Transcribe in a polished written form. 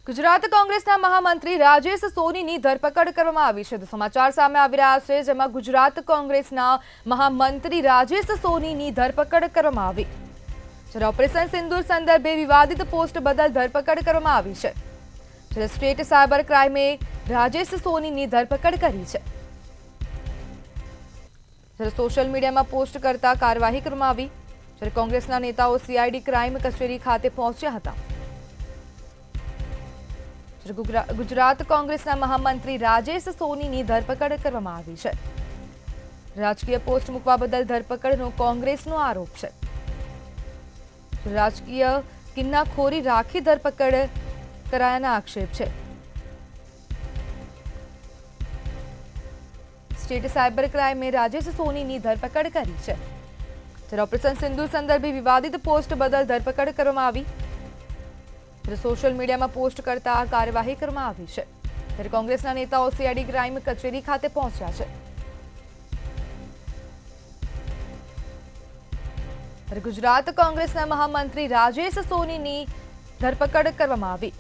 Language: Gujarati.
ગુજરાત કોંગ્રેસના મહામંત્રી રાજેશ સોનીની ધરપકડ કરવામાં આવી છે. સમાચાર સામે આવી રહ્યા છે, જેમાં ગુજરાત કોંગ્રેસના મહામંત્રી રાજેશ સોનીની ધરપકડ કરવામાં આવી. જ્યારે ઓપરેશન સિંદૂર સંદર્ભે વિવાદિત પોસ્ટ બદલ ધરપકડ કરવામાં આવી છે. જ્યારે સ્ટેટ સાયબર ક્રાઇમે રાજેશ સોનીની ધરપકડ કરી છે. જ્યારે સોશિયલ મીડિયામાં પોસ્ટ કરતા કાર્યવાહી કરવામાં આવી. જ્યારે કોંગ્રેસના નેતાઓ સીઆઈડી ક્રાઇમ કચેરી ખાતે પહોંચ્યા હતા. ગુજરાત કોંગ્રેસના મહામંત્રી રાજેશ સોનીની ધરપકડ કરવામાં આવી છે. રાજકીય પોસ્ટ મૂકવા બદલ ધરપકડનો કોંગ્રેસનો આરોપ છે. રાજકીય કિન્નાખોરી રાખી ધરપકડ કરાયાના આક્ષેપ છે. સ્ટેટ સાયબર ક્રાઇમે રાજેશ સોનીની ધરપકડ કરી છે. જ્યારે ઓપરેશન સિંદૂર સંદર્ભે વિવાદિત પોસ્ટ બદલ ધરપકડ કરવામાં આવી. સોશિયલ મીડિયામાં પોસ્ટ કરતા કાર્યવાહી કરવામાં આવી છે. ત્યારે કોંગ્રેસના નેતાઓ સીઆઈડી ક્રાઇમ કચેરી ખાતે પહોંચ્યા છે. ત્યારે ગુજરાત કોંગ્રેસના મહામંત્રી રાજેશ સોનીની ધરપકડ કરવામાં આવી.